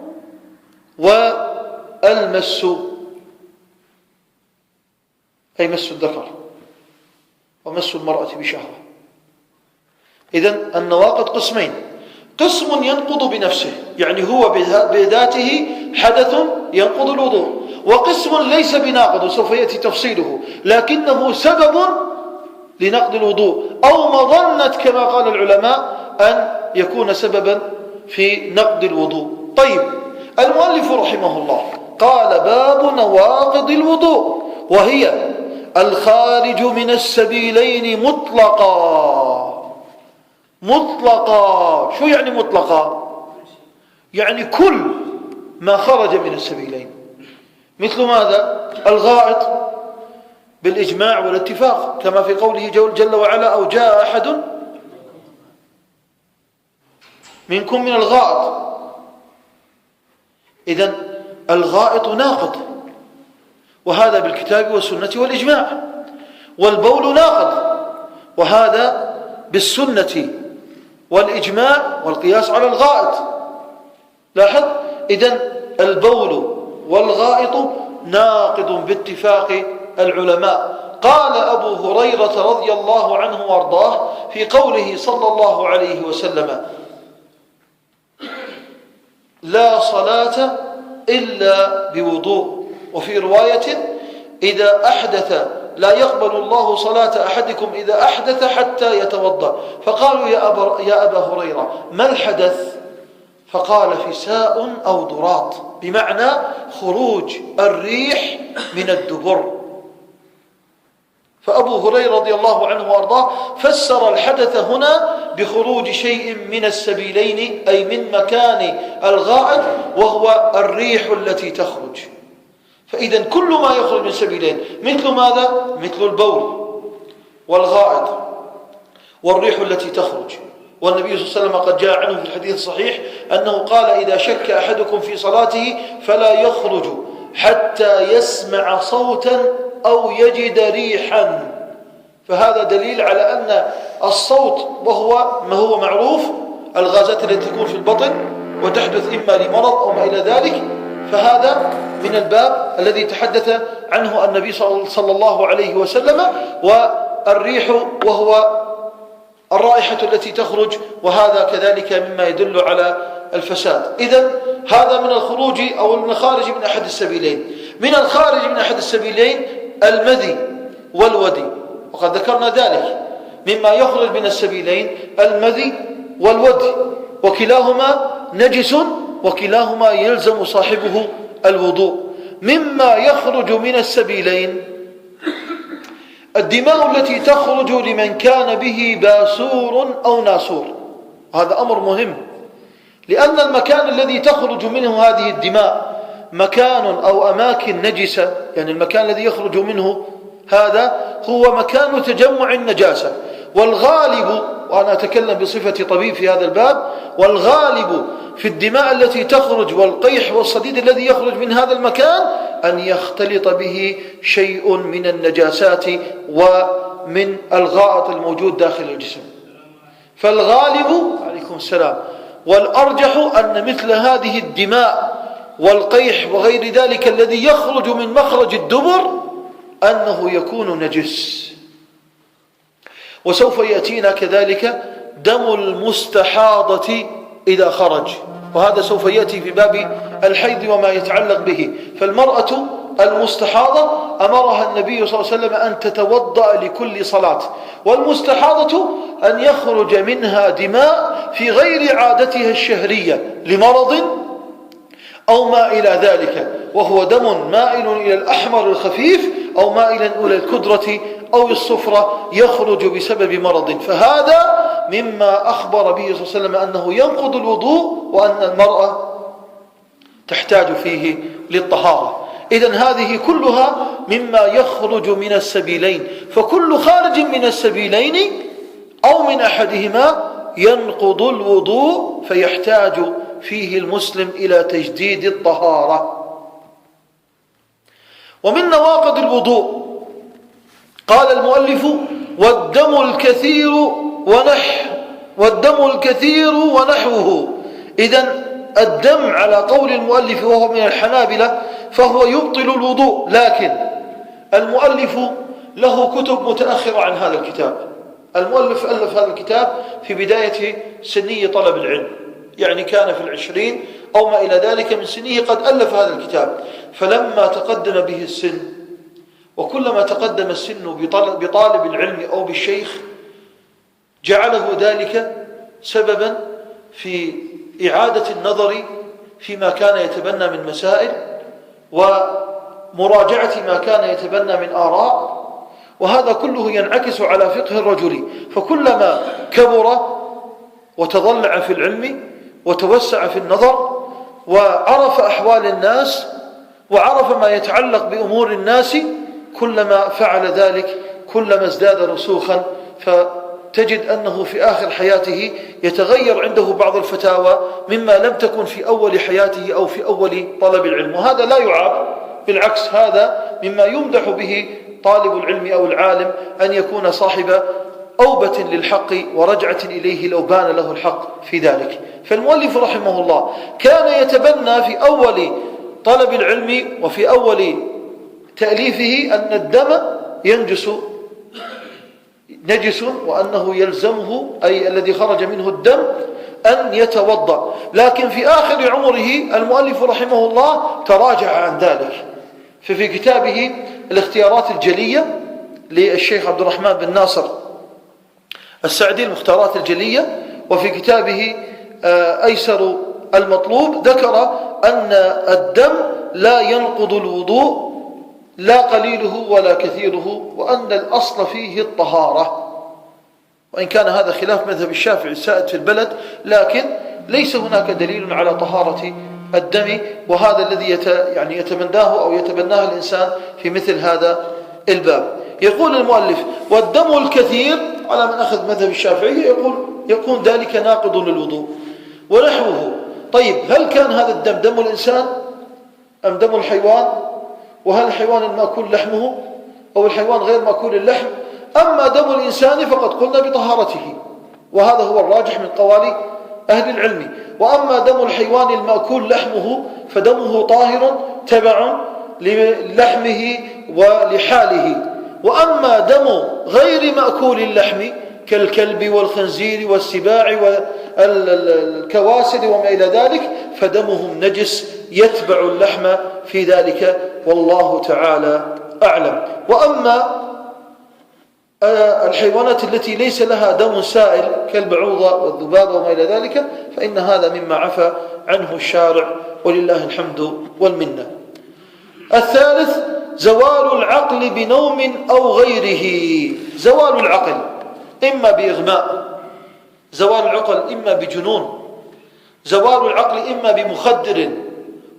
S1: والمس، أي مس الذكر ومس المرأة بشهوة. إذن النواقض قسمين: قسم ينقض بنفسه، يعني هو بذاته حدث ينقض الوضوء، وقسم ليس بناقض وسوف يأتي تفصيله لكنه سبب لنقض الوضوء، أو مظنة كما قال العلماء أن يكون سببا في نقض الوضوء. طيب، المؤلف رحمه الله قال: باب نواقض الوضوء، وهي الخارج من السبيلين مطلقا. مطلقا، شو يعني مطلقا؟ يعني كل ما خرج من السبيلين، مثل ماذا؟ الغائط بالإجماع والاتفاق، كما في قوله جل وعلا: أو جاء أحد منكم من الغائط. إذن الغائط ناقض، وهذا بالكتاب والسنة والإجماع. والبول ناقض، وهذا بالسنة والإجماع والقياس على الغائط. لاحظ، إذن البول والغائط ناقض باتفاق العلماء. قال أبو هريرة رضي الله عنه وارضاه في قوله صلى الله عليه وسلم: لا صلاة إلا بوضوء. وفي رواية: إذا أحدث لا يقبل الله صلاة أحدكم إذا أحدث حتى يتوضأ. فقالوا: يا أبا هريرة، ما الحدث؟ فقال: فساء أو ضراط، بمعنى خروج الريح من الدبر. فأبو هريرة رضي الله عنه وأرضاه فسر الحدث هنا بخروج شيء من السبيلين، أي من مكان الغائط، وهو الريح التي تخرج. فإذا كل ما يخرج من سبيلين، مثل ماذا؟ مثل البول والغائط والريح التي تخرج. والنبي صلى الله عليه وسلم قد جاء عنه في الحديث الصحيح أنه قال: إذا شك أحدكم في صلاته فلا يخرج حتى يسمع صوتا أو يجد ريحا. فهذا دليل على أن الصوت، وهو ما هو معروف، الغازات التي تكون في البطن وتحدث إما لمرض أو ما إلى ذلك، فهذا من الباب الذي تحدث عنه النبي صلى الله عليه وسلم. والريح وهو الرائحة التي تخرج، وهذا كذلك مما يدل على الفساد. إذن هذا من الخروج أو من الخارج من أحد السبيلين. من الخارج من أحد السبيلين المذي والودي، وقد ذكرنا ذلك. مما يخرج من السبيلين المذي والودي، وكلاهما نجس، وكلاهما يلزم صاحبه الوضوء. مما يخرج من السبيلين الدماء التي تخرج لمن كان به باسور أو ناسور. هذا أمر مهم، لأن المكان الذي تخرج منه هذه الدماء مكان أو أماكن نجسة، يعني المكان الذي يخرج منه هذا هو مكان تجمع النجاسة. والغالب، وأنا أتكلم بصفة طبيب في هذا الباب، والغالب في الدماء التي تخرج والقيح والصديد الذي يخرج من هذا المكان أن يختلط به شيء من النجاسات ومن الغائط الموجود داخل الجسم. فالغالب، عليكم السلام، والأرجح أن مثل هذه الدماء والقيح وغير ذلك الذي يخرج من مخرج الدبر أنه يكون نجس. وسوف يأتينا كذلك دم المستحاضة إذا خرج، وهذا سوف يأتي في باب الحيض وما يتعلق به. فالمرأة المستحاضة أمرها النبي صلى الله عليه وسلم أن تتوضأ لكل صلاة، والمستحاضة أن يخرج منها دماء في غير عادتها الشهرية لمرض أو ما إلى ذلك، وهو دم مائل إلى الأحمر الخفيف أو مائلا إلى الكدرة أو الصفرة يخرج بسبب مرض. فهذا مما أخبر به صلى الله عليه وسلم أنه ينقض الوضوء، وأن المرأة تحتاج فيه للطهارة. إذن هذه كلها مما يخرج من السبيلين. فكل خارج من السبيلين أو من أحدهما ينقض الوضوء فيحتاج فيه المسلم إلى تجديد الطهارة. ومن نواقض الوضوء قال المؤلف: والدم الكثير ونحوه. إذن الدم على قول المؤلف وهو من الحنابلة فهو يبطل الوضوء، لكن المؤلف له كتب متأخرة عن هذا الكتاب. المؤلف ألف هذا الكتاب في بداية سنية طلب العلم، يعني كان في 20 أو ما إلى ذلك من سنه قد ألف هذا الكتاب. فلما تقدم به السن، وكلما تقدم السن بطالب العلم أو بالشيخ، جعله ذلك سببا في إعادة النظر فيما كان يتبنى من مسائل، ومراجعة ما كان يتبنى من آراء، وهذا كله ينعكس على فقه الرجل. فكلما كبر وتضلع في العلم وتوسع في النظر وعرف أحوال الناس وعرف ما يتعلق بأمور الناس، كلما فعل ذلك كلما ازداد رسوخا، فتجد أنه في آخر حياته يتغير عنده بعض الفتاوى مما لم تكن في أول حياته أو في أول طلب العلم. وهذا لا يعاب، بالعكس هذا مما يمدح به طالب العلم أو العالم، أن يكون صاحب أوبة للحق ورجعة إليه لو بان له الحق في ذلك. فالمؤلف رحمه الله كان يتبنى في أول طلب العلم وفي أول تأليفه أن الدم نجس، وأنه يلزمه، أي الذي خرج منه الدم، أن يتوضأ. لكن في آخر عمره المؤلف رحمه الله تراجع عن ذلك، ففي كتابه الاختيارات الجلية للشيخ عبد الرحمن بن ناصر السعدي، المختارات الجلية، وفي كتابه أيسر المطلوب، ذكر أن الدم لا ينقض الوضوء لا قليله ولا كثيره، وأن الأصل فيه الطهارة. وإن كان هذا خلاف مذهب الشافعي السائد في البلد، لكن ليس هناك دليل على طهارة الدم، وهذا الذي يتمناه أو يتبناه الإنسان في مثل هذا الباب. يقول المؤلف: والدم الكثير، على من أخذ مذهب الشافعي يكون ذلك ناقض للوضوء ونحوه. طيب، هل كان هذا الدم دم الإنسان أم دم الحيوان؟ وهل الحيوان المأكول لحمه أو الحيوان غير مأكول اللحم؟ أما دم الإنسان فقد قلنا بطهارته، وهذا هو الراجح من قوال أهل العلم. وأما دم الحيوان المأكول لحمه فدمه طاهر تبع للحمه ولحاله. وأما دم غير مأكول اللحم كالكلب والخنزير والسباع والكواسر وما إلى ذلك فدمهم نجس يتبع اللحم في ذلك، والله تعالى أعلم. وأما الحيوانات التي ليس لها دم سائل كالبعوضة والذبابة وما إلى ذلك فإن هذا مما عفى عنه الشارع، ولله الحمد والمنة. الثالث: زوال العقل بنوم أو غيره. زوال العقل إما بإغماء، زوال العقل إما بجنون، زوال العقل إما بمخدر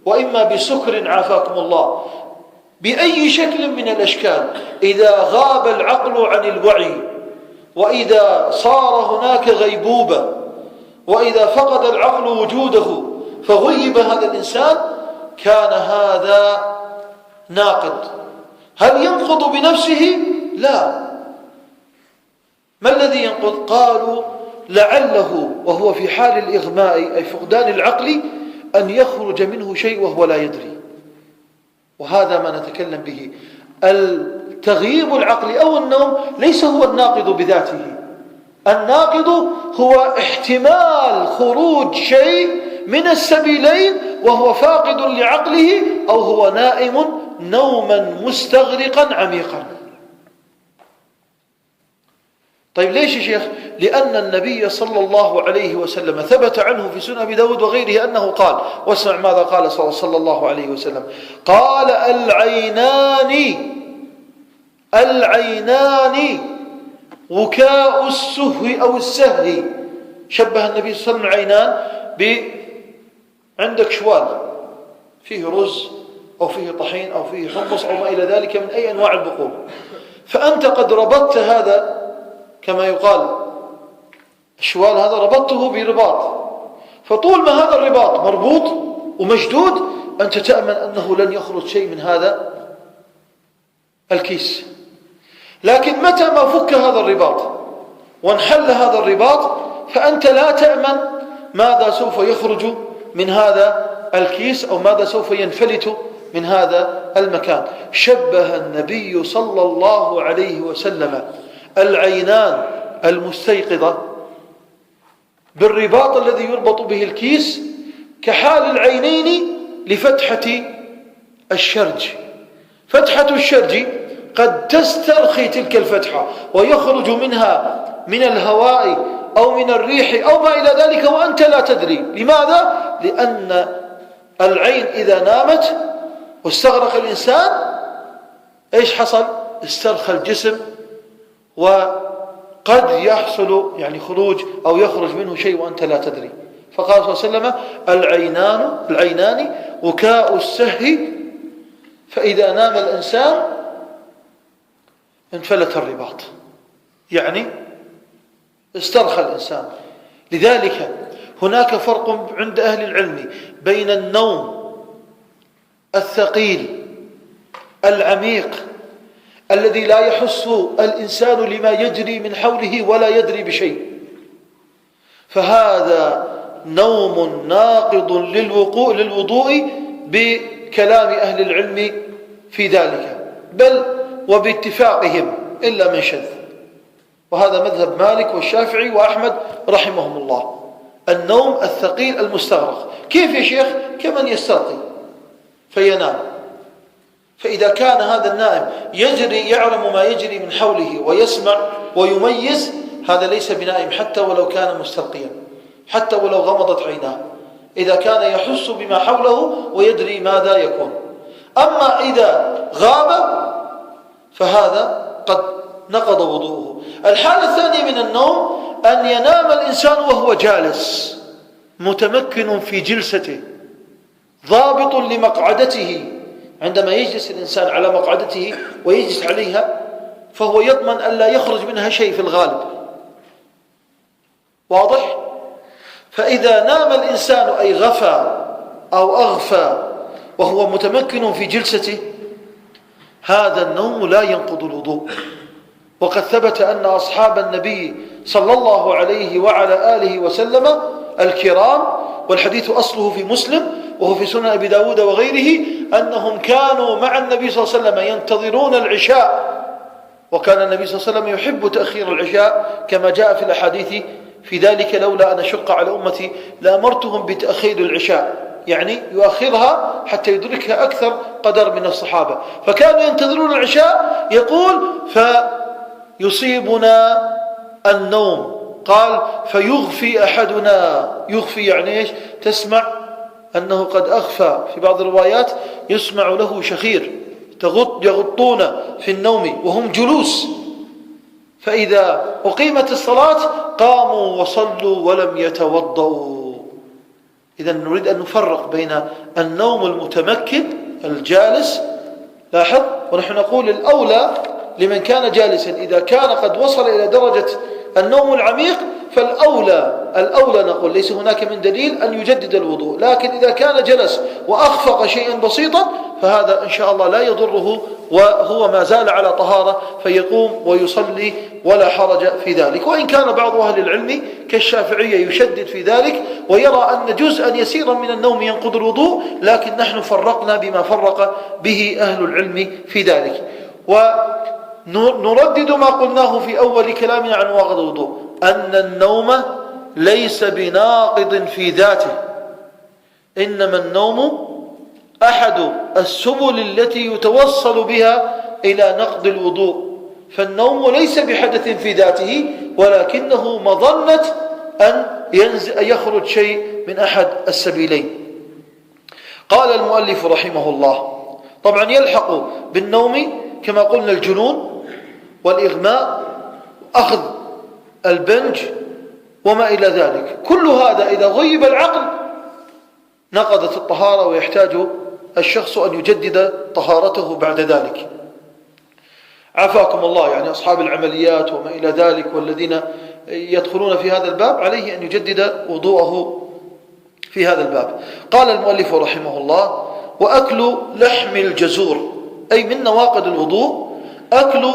S1: وإما بسكر عافاكم الله، بأي شكل من الأشكال. إذا غاب العقل عن الوعي، وإذا صار هناك غيبوبة، وإذا فقد العقل وجوده فغيب هذا الإنسان، كان هذا ناقض. هل ينقض بنفسه؟ لا. ما الذي ينقض؟ قالوا لعله وهو في حال الإغماء أي فقدان العقل أن يخرج منه شيء وهو لا يدري، وهذا ما نتكلم به. التغييب العقلي أو النوم ليس هو الناقض بذاته، الناقض هو احتمال خروج شيء من السبيلين وهو فاقد لعقله، أو هو نائم نوما مستغرقا عميقا. طيب ليش يا شيخ؟ لأن النبي صلى الله عليه وسلم ثبت عنه في سنن أبي داود وغيره أنه قال، واسمع ماذا قال صلى الله عليه وسلم، قال: العينان وكاء السهو أو السهي. شبه النبي صلى الله عليه وسلم العينان عندك شوال فيه رز أو فيه طحين أو فيه حمص أو ما إلى ذلك من أي أنواع البقول، فأنت قد ربطت هذا كما يقال الشوال هذا ربطته برباط، فطول ما هذا الرباط مربوط ومشدود أنت تأمن أنه لن يخرج شيء من هذا الكيس. لكن متى ما فك هذا الرباط وانحل هذا الرباط فأنت لا تأمن ماذا سوف يخرج من هذا الكيس أو ماذا سوف ينفلت من هذا المكان. شبه النبي صلى الله عليه وسلم العينان المستيقظة بالرباط الذي يربط به الكيس كحال العينين لفتحة الشرج. فتحة الشرج قد تسترخي تلك الفتحة ويخرج منها من الهواء أو من الريح أو ما إلى ذلك وأنت لا تدري. لماذا؟ لأن العين إذا نامت واستغرق الإنسان إيش حصل؟ استرخى الجسم وقد يحصل يعني خروج أو يخرج منه شيء وأنت لا تدري. فقال صلى الله عليه وسلم العينان وكاء السهي، فإذا نام الإنسان انفلت الرباط، يعني استرخى الإنسان. لذلك هناك فرق عند أهل العلم بين النوم الثقيل العميق الذي لا يحس الإنسان لما يجري من حوله ولا يدري بشيء، فهذا نوم ناقض للوضوء بكلام أهل العلم في ذلك، بل وباتفاقهم إلا من شذ، وهذا مذهب مالك والشافعي وأحمد رحمهم الله. النوم الثقيل المستغرق كيف يا شيخ؟ كمن يسترقي فينام. فإذا كان هذا النائم يعلم ما يجري من حوله ويسمع ويميز، هذا ليس بنائم حتى ولو كان مسترقيا، حتى ولو غمضت عيناه، إذا كان يحس بما حوله ويدري ماذا يكون. أما إذا غاب فهذا قد نقض وضوءه. الحالة الثانية من النوم أن ينام الإنسان وهو جالس متمكن في جلسته ضابط لمقعدته. عندما يجلس الإنسان على مقعدته ويجلس عليها فهو يضمن أن لا يخرج منها شيء في الغالب، واضح؟ فإذا نام الإنسان أي غفى أو أغفى وهو متمكن في جلسته، هذا النوم لا ينقض الوضوء. وقد ثبت أن أصحاب النبي صلى الله عليه وعلى آله وسلم الكرام، والحديث أصله في مسلم وهو في سنن أبي داود وغيره، أنهم كانوا مع النبي صلى الله عليه وسلم ينتظرون العشاء، وكان النبي صلى الله عليه وسلم يحب تأخير العشاء كما جاء في الأحاديث في ذلك: لولا أن أشق على أمتي لأمرتهم بتأخير العشاء، يعني يؤخرها حتى يدركها أكثر قدر من الصحابة. فكانوا ينتظرون العشاء، يقول فيصيبنا النوم، قال فيغفي أحدنا. يغفي يعني إيش؟ تسمع أنه قد أغفى، في بعض الروايات يسمع له شخير، يغطون في النوم وهم جلوس، فإذا أقيمت الصلاة قاموا وصلوا ولم يتوضؤوا. إذا نريد أن نفرق بين النوم المتمكن الجالس، لاحظ، ونحن نقول الأولى لمن كان جالسا إذا كان قد وصل إلى درجة النوم العميق فالأولى نقول ليس هناك من دليل أن يجدد الوضوء، لكن إذا كان جلس وأخفق شيئا بسيطا فهذا إن شاء الله لا يضره وهو ما زال على طهارة، فيقوم ويصلي ولا حرج في ذلك. وإن كان بعض أهل العلم كالشافعية يشدد في ذلك ويرى أن جزءا يسيرا من النوم ينقض الوضوء، لكن نحن فرقنا بما فرق به أهل العلم في ذلك. ونردد ما قلناه في أول كلامنا عن نواقض الوضوء، أن النوم ليس بناقض في ذاته، إنما النوم أحد السبل التي يتوصل بها إلى نقض الوضوء. فالنوم ليس بحدث في ذاته، ولكنه مظنة أن يخرج شيء من أحد السبيلين. قال المؤلف رحمه الله: طبعا يلحق بالنوم كما قلنا الجنون والإغماء، أخذ البنج وما إلى ذلك. كل هذا إذا غيب العقل نقضت الطهارة، ويحتاج الشخص أن يجدد طهارته بعد ذلك. عافاكم الله، يعني أصحاب العمليات وما إلى ذلك، والذين يدخلون في هذا الباب عليه أن يجدد وضوءه في هذا الباب. قال المؤلف رحمه الله: وأكل لحم الجزور، أي من نواقض الوضوء أكل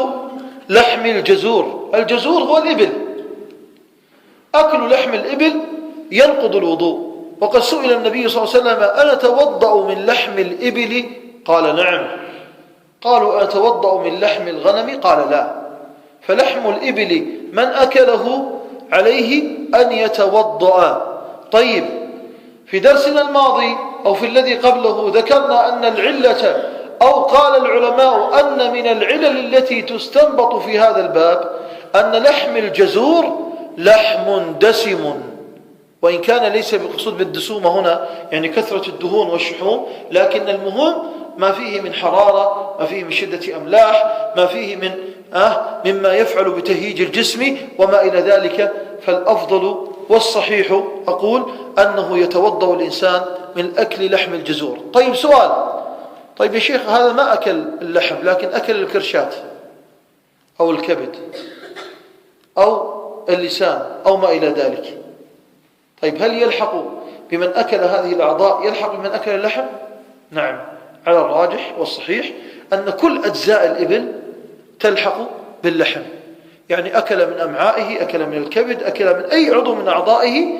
S1: لحم الجزور. الجزور هو الإبل، أكل لحم الإبل ينقض الوضوء. وقد سئل النبي صلى الله عليه وسلم: أنا أتوضأ من لحم الإبل؟ قال: نعم. قالوا: أتوضأ من لحم الغنم؟ قال: لا. فلحم الإبل من أكله عليه أن يتوضأ. طيب، في درسنا الماضي أو في الذي قبله ذكرنا أن العلة، أو قال العلماء أن من العلل التي تستنبط في هذا الباب أن لحم الجزور لحم دسم، وإن كان ليس بالقصود بالدسومة هنا يعني كثرة الدهون والشحوم، لكن المهم ما فيه من حرارة، ما فيه من شدة أملاح، ما فيه مما يفعل بتهيج الجسم وما إلى ذلك. فالأفضل والصحيح أقول أنه يتوضأ الإنسان من أكل لحم الجزور. طيب، سؤال: طيب يا شيخ، هذا ما أكل اللحم لكن أكل الكرشات أو الكبد أو اللسان أو ما إلى ذلك، طيب هل يلحق بمن أكل هذه الأعضاء يلحق بمن أكل اللحم؟ نعم، على الراجح والصحيح أن كل أجزاء الإبل تلحق باللحم، يعني أكل من أمعائه، أكل من الكبد، أكل من أي عضو من أعضائه،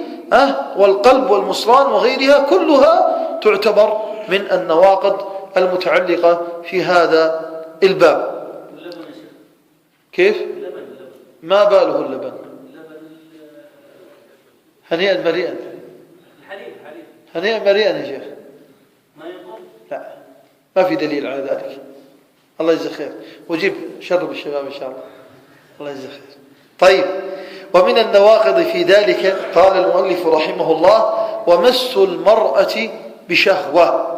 S1: والقلب والمصران وغيرها، كلها تعتبر من النواقض المتعلقة في هذا الباب. كيف؟ ما باله اللبن؟ هنيئا مريئا. هنيئا مريئا يا شيخ. لا، ما في دليل على ذلك. الله يجزي خير، وجيب شرب الشباب إن شاء الله. الله يجزي خير. طيب، ومن النواقض في ذلك قال المؤلف رحمه الله: ومس المرأة بشهوة.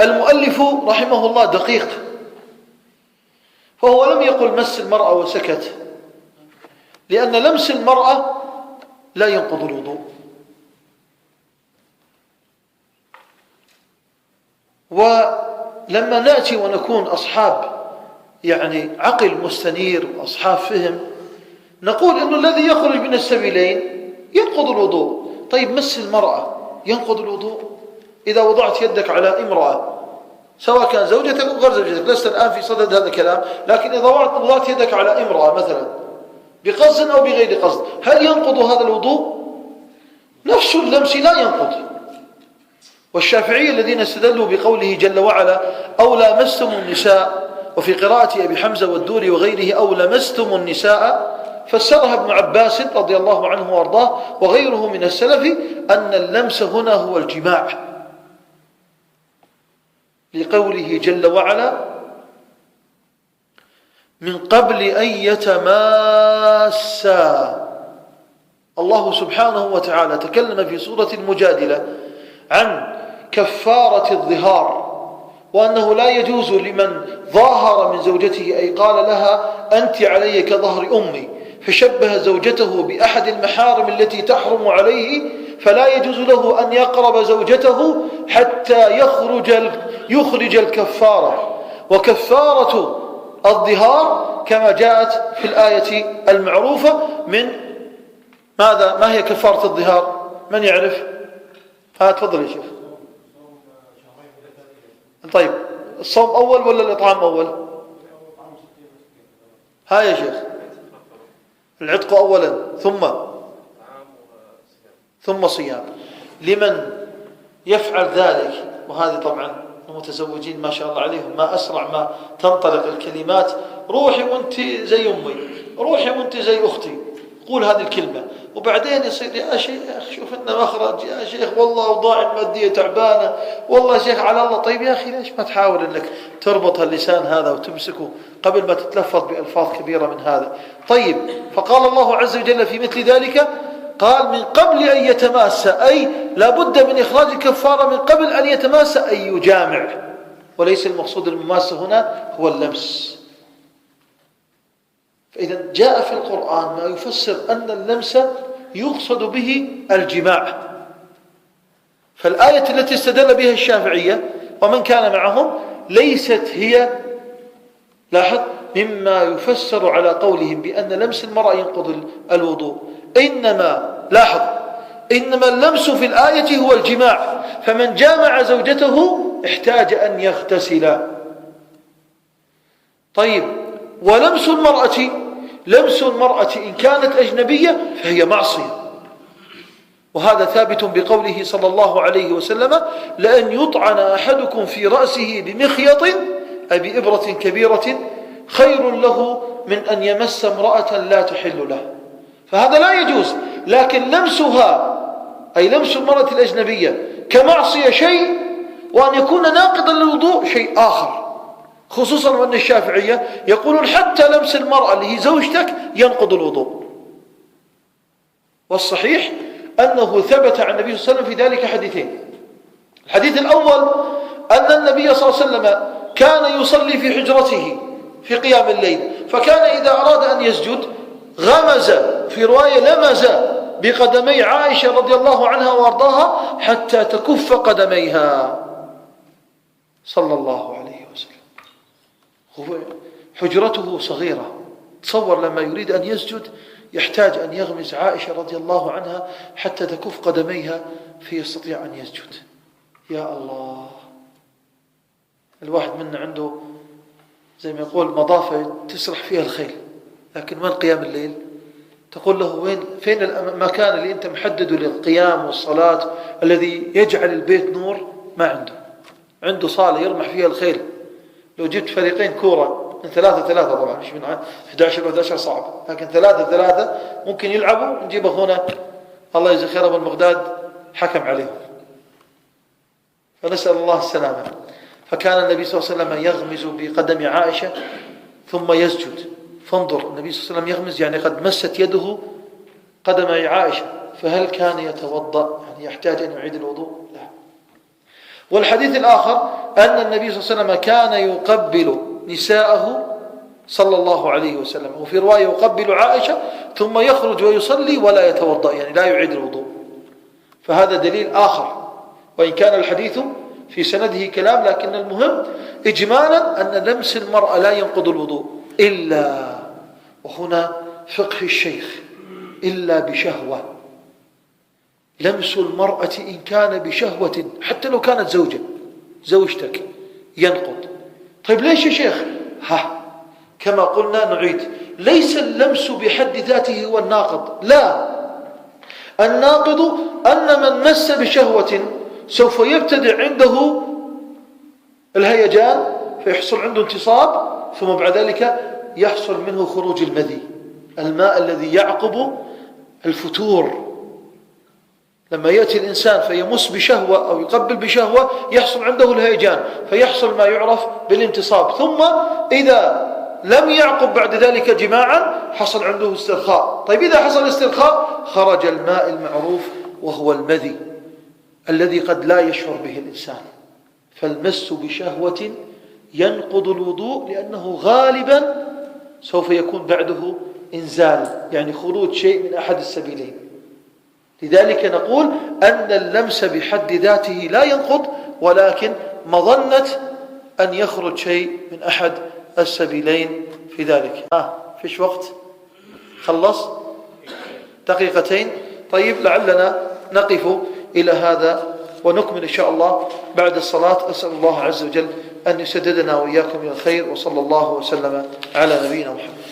S1: المؤلف رحمه الله دقيق، فهو لم يقل مس المرأة وسكت، لأن لمس المرأة لا ينقض الوضوء. ولما نأتي ونكون أصحاب يعني عقل مستنير وأصحاب فهم، نقول إنه الذي يخرج من السبيلين ينقض الوضوء. طيب، مس المرأة ينقض الوضوء؟ إذا وضعت يدك على امرأة، سواء كان زوجتك أو غير زوجتك، لست الآن في صدد هذا الكلام، لكن إذا وضعت يدك على امرأة مثلا بقصد أو بغير قصد، هل ينقض هذا الوضوء؟ نفس اللمس لا ينقض. والشافعية الذين استدلوا بقوله جل وعلا: أو لامستم النساء، وفي قراءة أبي حمزة والدوري وغيره أو لمستم النساء، فسرها ابن عباس رضي الله عنه وارضاه وغيره من السلف أن اللمس هنا هو الجماع، لقوله جل وعلا: من قبل أن يتماسا. الله سبحانه وتعالى تكلم في سورة المجادلة عن كفارة الظهار، وأنه لا يجوز لمن ظاهر من زوجته، أي قال لها أنت علي كظهر أمي، فشبه زوجته بأحد المحارم التي تحرم عليه، فلا يجوز له أن يقرب زوجته حتى يخرج الكفارة. وكفارة الظهار كما جاءت في الآية المعروفة من ماذا؟ ما هي كفارة الظهار؟ من يعرف؟ تفضل يا شيخ. طيب، الصوم أول ولا الإطعام أول؟ يا شيخ، العتق أولا ثم صيام. لمن يفعل ذلك، وهذه طبعا المتزوجين ما شاء الله عليهم ما أسرع ما تنطلق الكلمات: روحي وانت زي أمي، روحي وانت زي أختي، قول هذه الكلمة، وبعدين يصير: يا شيخ شوف لنا مخرج، يا شيخ والله أوضاع المادية تعبانة، والله يا شيخ على الله. طيب يا أخي، ليش ما تحاول أنك تربط اللسان هذا وتمسكه قبل ما تتلفظ بألفاظ كبيرة من هذا؟ طيب، فقال الله عز وجل في مثل ذلك، قال: من قبل أن يتماسى، أي لا بد من إخراج الكفارة من قبل أن يتماسى، أي يجامع، وليس المقصود المماسة هنا هو اللمس. فإذا جاء في القرآن ما يفسر أن اللمس يقصد به الجماع. فالآية التي استدل بها الشافعية ومن كان معهم ليست هي، لاحظ، مما يفسر على قولهم بأن لمس المرأة ينقض الوضوء. إنما لاحظ، إنما اللمس في الآية هو الجماع، فمن جامع زوجته احتاج أن يغتسل. طيب، ولمس المرأة، لمس المرأة إن كانت أجنبية فهي معصية، وهذا ثابت بقوله صلى الله عليه وسلم: لأن يطعن أحدكم في رأسه بمخيط أي بإبرة كبيرة خير له من أن يمس امرأة لا تحل له. فهذا لا يجوز، لكن لمسها أي لمس المرأة الأجنبية كمعصية شيء، وأن يكون ناقضا للوضوء شيء آخر، خصوصا وأن الشافعية يقولون حتى لمس المرأة اللي هي زوجتك ينقض الوضوء. والصحيح أنه ثبت عن النبي صلى الله عليه وسلم في ذلك حديثين. الحديث الأول أن النبي صلى الله عليه وسلم كان يصلي في حجرته في قيام الليل، فكان إذا أراد أن يسجد غمز، في رواية لمز بقدمي عائشة رضي الله عنها وأرضاها حتى تكف قدميها صلى الله عليه وسلم. حجرته صغيرة، تصور لما يريد أن يسجد يحتاج أن يغمز عائشة رضي الله عنها حتى تكف قدميها فيستطيع أن يسجد. يا الله، الواحد منا عنده زي ما يقول مضافة تسرح فيها الخيل، لكن وين قيام الليل؟ تقول له فين المكان اللي أنت محدده للقيام والصلاة الذي يجعل البيت نور؟ ما عنده صالة يرمح فيها الخيل. لو جبت فريقين كورة من 3-3 طبعا، مش من 11 صعب، لكن 3 ممكن يلعبوا. نجيب أخونا الله يجزي خير أبو المقداد حكم عليهم، فنسأل الله السلامة. فكان النبي صلى الله عليه وسلم يغمز بقدم عائشة ثم يسجد. فانظر، النبي صلى الله عليه وسلم يغمز يعني قد مست يده قدم عائشة، فهل كان يتوضأ؟ يعني يحتاج أن يعيد الوضوء؟ لا. والحديث الآخر أن النبي صلى الله عليه وسلم كان يقبل نساءه صلى الله عليه وسلم، وفي رواية يقبل عائشة ثم يخرج ويصلي ولا يتوضأ، يعني لا يعيد الوضوء. فهذا دليل آخر، وإن كان الحديث في سنده كلام، لكن المهم إجمالا أن لمس المرأة لا ينقض الوضوء إلا، وهنا فقه الشيخ، إلا بشهوة. لمس المرأة إن كان بشهوة حتى لو كانت زوجتك ينقض. طيب ليش يا شيخ؟ كما قلنا نعيد، ليس اللمس بحد ذاته هو الناقض، لا. الناقض أن من مس بشهوة سوف يبتدع عنده الهيجان فيحصل عنده انتصاب، ثم بعد ذلك يحصل منه خروج المذي، الماء الذي يعقب الفتور. لما يأتي الإنسان فيمس بشهوة أو يقبل بشهوة يحصل عنده الهيجان، فيحصل ما يعرف بالانتصاب، ثم إذا لم يعقب بعد ذلك جماعا حصل عنده استرخاء. طيب إذا حصل استرخاء خرج الماء المعروف وهو المذي الذي قد لا يشعر به الإنسان. فالمس بشهوة ينقض الوضوء، لأنه غالبا سوف يكون بعده إنزال، يعني خروج شيء من أحد السبيلين. لذلك نقول أن اللمس بحد ذاته لا ينقض، ولكن مظنة أن يخرج شيء من أحد السبيلين في ذلك. فيش وقت؟ خلص دقيقتين. طيب لعلنا نقف إلى هذا ونكمل إن شاء الله بعد الصلاة. أسأل الله عز وجل أن يسددنا وإياكم إلى الخير، وصلى الله وسلم على نبينا محمد.